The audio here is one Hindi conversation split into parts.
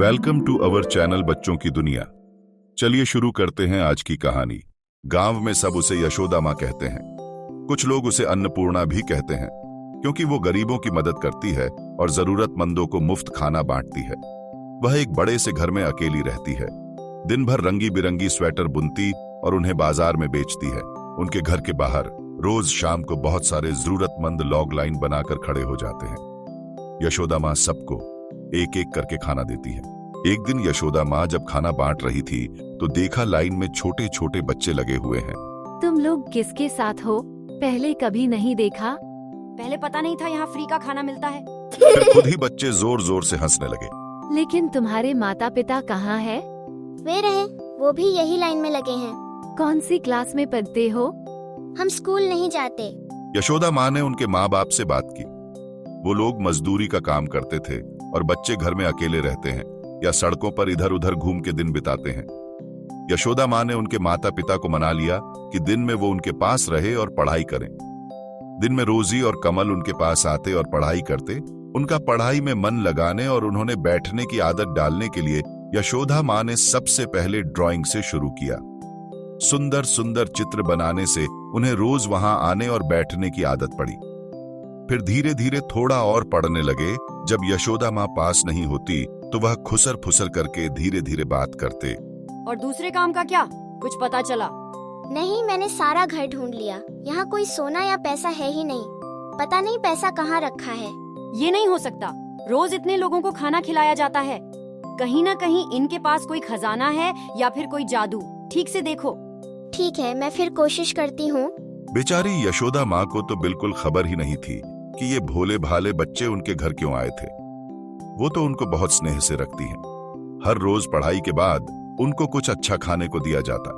वेलकम टू अवर चैनल बच्चों की दुनिया। चलिए शुरू करते हैं आज की कहानी। गांव में सब उसे यशोदा माँ कहते हैं। कुछ लोग उसे अन्नपूर्णा भी कहते हैं क्योंकि वो गरीबों की मदद करती है और जरूरतमंदों को मुफ्त खाना बांटती है। वह एक बड़े से घर में अकेली रहती है। दिन भर रंगी बिरंगी स्वेटर बुनती और उन्हें बाजार में बेचती है। उनके घर के बाहर रोज शाम को बहुत सारे जरूरतमंद लॉग लाइन बनाकर खड़े हो जाते हैं। यशोदा माँ सबको एक एक करके खाना देती है। एक दिन यशोदा माँ जब खाना बांट रही थी तो देखा लाइन में छोटे छोटे बच्चे लगे हुए हैं। तुम लोग किसके साथ हो? पहले कभी नहीं देखा। पहले पता नहीं था यहाँ फ्री का खाना मिलता है। फिर खुद ही बच्चे जोर जोर से हंसने लगे। लेकिन तुम्हारे माता पिता कहाँ है? वे रहे, वो भी यही लाइन में लगे हैं। कौन सी क्लास में पढ़ते हो? हम स्कूल नहीं जाते। यशोदा माँ ने उनके माँ बाप से बात की। वो लोग मजदूरी का काम करते थे और बच्चे घर में अकेले रहते हैं या सड़कों पर इधर उधर घूम के दिन बिताते हैं। यशोदा माँ ने उनके माता पिता को मना लिया कि दिन में वो उनके पास रहे और पढ़ाई करें। दिन में रोजी और कमल उनके पास आते और पढ़ाई करते। उनका पढ़ाई में मन लगाने और उन्होंने बैठने की आदत डालने के लिए यशोदा माँ ने सबसे पहले ड्राइंग से शुरू किया। सुंदर सुंदर चित्र बनाने से उन्हें रोज वहां आने और बैठने की आदत पड़ी। फिर धीरे धीरे थोड़ा और पढ़ने लगे। जब यशोदा माँ पास नहीं होती तो वह खुसर फुसर करके धीरे धीरे बात करते। और दूसरे काम का क्या कुछ पता चला? नहीं, मैंने सारा घर ढूंढ लिया। यहाँ कोई सोना या पैसा है ही नहीं। पता नहीं पैसा कहाँ रखा है। ये नहीं हो सकता। रोज इतने लोगों को खाना खिलाया जाता है। कहीं ना कहीं इनके पास कोई खजाना है या फिर कोई जादू। ठीक से देखो। ठीक है, मैं फिर कोशिश करती हूँ। बेचारी यशोदा माँ को तो बिल्कुल खबर ही नहीं थी कि ये भोले भाले बच्चे उनके घर क्यों आए थे। वो तो उनको बहुत स्नेह से रखती हैं। हर रोज पढ़ाई के बाद उनको कुछ अच्छा खाने को दिया जाता।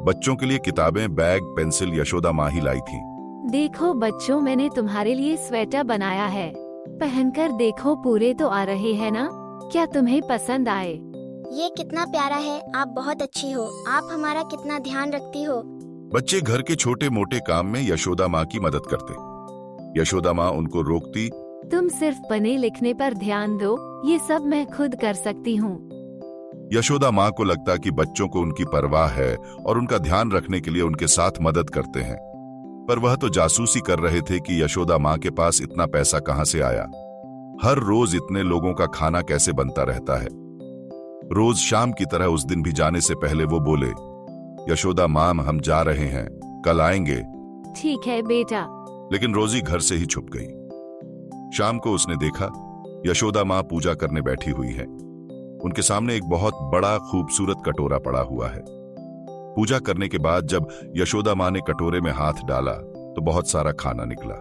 बच्चों के लिए किताबें, बैग, पेंसिल यशोदा माँ ही लाई थी। देखो बच्चों, मैंने तुम्हारे लिए स्वेटर बनाया है। पहनकर देखो, पूरे तो आ रहे हैं ना? क्या तुम्हें पसंद आए? ये कितना प्यारा है। आप बहुत अच्छी हो। आप हमारा कितना ध्यान रखती हो। बच्चे घर के छोटे मोटे काम में यशोदा माँ की मदद करते। यशोदा माँ उनको रोकती। तुम सिर्फ पढ़ने लिखने पर ध्यान दो, ये सब मैं खुद कर सकती हूँ। यशोदा माँ को लगता कि बच्चों को उनकी परवाह है और उनका ध्यान रखने के लिए उनके साथ मदद करते हैं। पर वह तो जासूसी कर रहे थे कि यशोदा माँ के पास इतना पैसा कहाँ से आया। हर रोज इतने लोगों का खाना कैसे बनता रहता है। रोज शाम की तरह उस दिन भी जाने से पहले वो बोले, यशोदा माँ हम जा रहे हैं, कल आएंगे। ठीक है बेटा। लेकिन रोजी घर से ही छुप गई। शाम को उसने देखा यशोदा माँ पूजा करने बैठी हुई है। उनके सामने एक बहुत बड़ा खूबसूरत कटोरा पड़ा हुआ है। पूजा करने के बाद जब यशोदा माँ ने कटोरे में हाथ डाला तो बहुत सारा खाना निकला।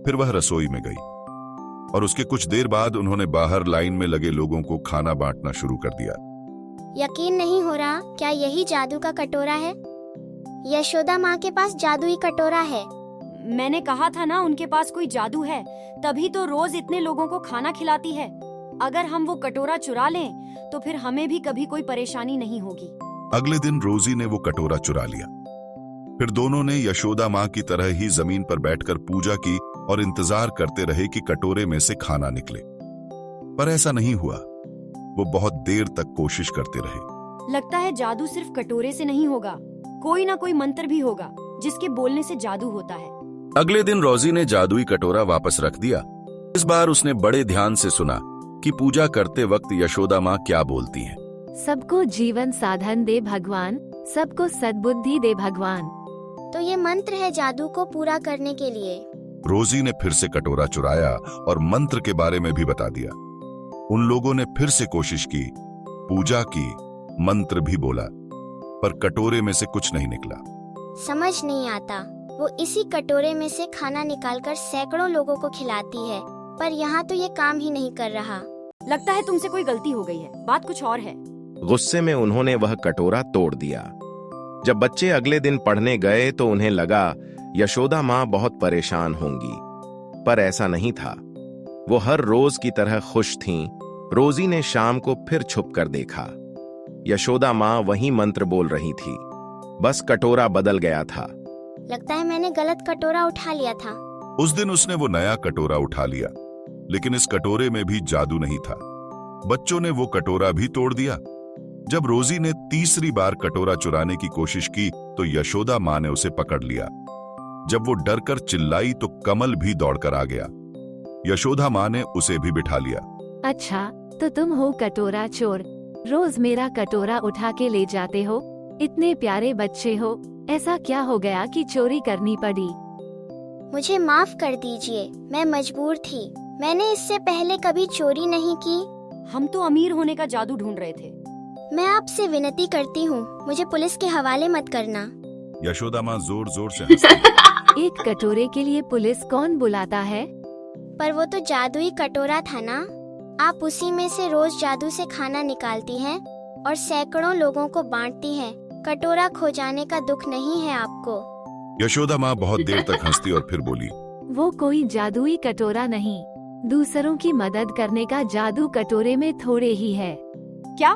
फिर वह रसोई में गई और उसके कुछ देर बाद उन्होंने बाहर लाइन में लगे लोगों को खाना बांटना शुरू कर दिया। यकीन नहीं हो रहा, क्या यही जादू का कटोरा है? यशोदा माँ के पास जादुई कटोरा है। मैंने कहा था ना उनके पास कोई जादू है, तभी तो रोज इतने लोगों को खाना खिलाती है। अगर हम वो कटोरा चुरा लें तो फिर हमें भी कभी कोई परेशानी नहीं होगी। अगले दिन रोजी ने वो कटोरा चुरा लिया। फिर दोनों ने यशोदा माँ की तरह ही जमीन पर बैठकर पूजा की और इंतजार करते रहे कि कटोरे में से खाना निकले। पर ऐसा नहीं हुआ। वो बहुत देर तक कोशिश करते रहे। लगता है जादू सिर्फ कटोरे से नहीं होगा, कोई ना कोई मंत्र भी होगा जिसके बोलने से जादू होता है। अगले दिन रोजी ने जादुई कटोरा वापस रख दिया। इस बार उसने बड़े ध्यान से सुना कि पूजा करते वक्त यशोदा माँ क्या बोलती हैं। सबको जीवन साधन दे भगवान, सबको सद्बुद्धि दे भगवान। तो ये मंत्र है जादू को पूरा करने के लिए। रोजी ने फिर से कटोरा चुराया और मंत्र के बारे में भी बता दिया। उन लोगों ने फिर से कोशिश की, पूजा की, मंत्र भी बोला, पर कटोरे में से कुछ नहीं निकला। समझ नहीं आता। वो इसी कटोरे में से खाना निकालकर सैकड़ों लोगों को खिलाती है, पर यहाँ तो ये काम ही नहीं कर रहा। लगता है तुमसे कोई गलती हो गई है, बात कुछ और है। गुस्से में उन्होंने वह कटोरा तोड़ दिया। जब बच्चे अगले दिन पढ़ने गए तो उन्हें लगा यशोदा माँ बहुत परेशान होंगी, पर ऐसा नहीं था। वो हर रोज की तरह खुश थीं। रोजी ने शाम को फिर छुप कर देखा। यशोदा माँ वही मंत्र बोल रही थी, बस कटोरा बदल गया था। लगता है मैंने गलत कटोरा उठा लिया था। उस दिन उसने वो नया कटोरा उठा लिया, लेकिन इस कटोरे में भी जादू नहीं था। बच्चों ने वो कटोरा भी तोड़ दिया। जब रोजी ने तीसरी बार कटोरा चुराने की कोशिश की तो यशोदा माँ ने उसे पकड़ लिया। जब वो डरकर चिल्लाई तो कमल भी दौड़कर आ गया। यशोदा माँ ने उसे भी बिठा लिया। अच्छा, तो तुम हो कटोरा चोर। रोज मेरा कटोरा उठा के ले जाते हो। इतने प्यारे बच्चे हो, ऐसा क्या हो गया कि चोरी करनी पड़ी? मुझे माफ कर दीजिए, मैं मजबूर थी। मैंने इससे पहले कभी चोरी नहीं की। हम तो अमीर होने का जादू ढूंढ रहे थे। मैं आपसे विनती करती हूँ, मुझे पुलिस के हवाले मत करना। यशोदा माँ जोर जोर से हंसती। एक कटोरे के लिए पुलिस कौन बुलाता है? पर वो तो जादुई कटोरा था ना। आप उसी में से रोज जादू से खाना निकालती हैं और सैकड़ों लोगों को बांटती हैं। कटोरा खो जाने का दुख नहीं है आपको। यशोदा माँ बहुत देर तक हंसती और फिर बोली, वो कोई जादुई कटोरा नहीं, दूसरों की मदद करने का जादू कटोरे में थोड़े ही है। क्या?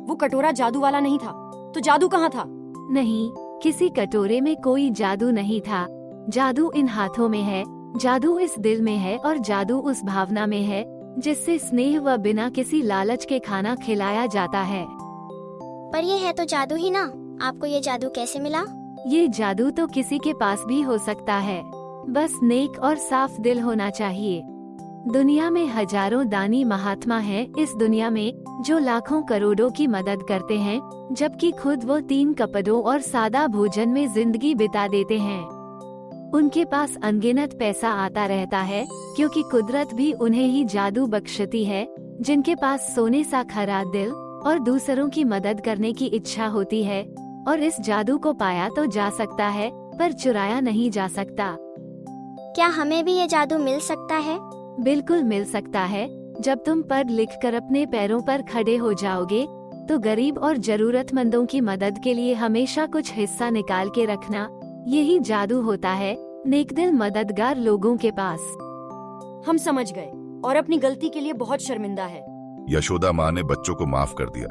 वो कटोरा जादू वाला नहीं था? तो जादू कहाँ था? नहीं, किसी कटोरे में कोई जादू नहीं था। जादू इन हाथों में है, जादू इस दिल में है और जादू उस भावना में है जिससे स्नेह व बिना किसी लालच के खाना खिलाया जाता है। पर ये है तो जादू ही ना। आपको ये जादू कैसे मिला? ये जादू तो किसी के पास भी हो सकता है, बस नेक और साफ दिल होना चाहिए। दुनिया में हजारों दानी महात्मा हैं इस दुनिया में जो लाखों करोड़ों की मदद करते हैं, जबकि खुद वो 3 कपड़ों और सादा भोजन में जिंदगी बिता देते हैं। उनके पास अनगिनत पैसा आता रहता है क्योंकि कुदरत भी उन्हें ही जादू बख्शती है। जिनके पास सोने सा खरा दिल और दूसरों की मदद करने की इच्छा होती है, और इस जादू को पाया तो जा सकता है पर चुराया नहीं जा सकता। क्या हमें भी ये जादू मिल सकता है? बिल्कुल मिल सकता है। जब तुम पढ़ लिख कर अपने पैरों पर खड़े हो जाओगे तो गरीब और जरूरतमंदों की मदद के लिए हमेशा कुछ हिस्सा निकाल के रखना, यही जादू होता है, नेकदिल मददगार लोगों के पास। हम समझ गए और अपनी गलती के लिए बहुत शर्मिंदा है। यशोदा माँ ने बच्चों को माफ कर दिया।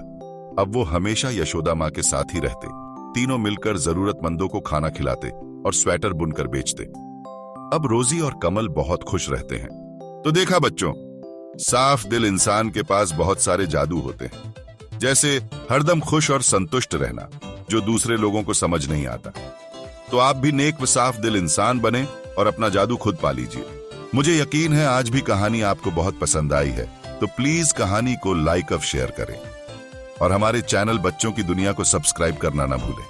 अब वो हमेशा यशोदा माँ के साथ ही रहते। तीनों मिलकर जरूरतमंदों को खाना खिलाते और स्वेटर बुनकर बेचते। अब रोजी और कमल बहुत खुश रहते हैं। तो देखा बच्चों, साफ दिल इंसान के पास बहुत सारे जादू होते हैं, जैसे हरदम खुश और संतुष्ट रहना, जो दूसरे लोगों को समझ नहीं आता। तो आप भी नेक व साफ दिल इंसान बने और अपना जादू खुद पा लीजिए। मुझे यकीन है आज भी कहानी आपको बहुत पसंद आई है, तो प्लीज कहानी को लाइक और शेयर करें और हमारे चैनल बच्चों की दुनिया को सब्सक्राइब करना ना भूलें।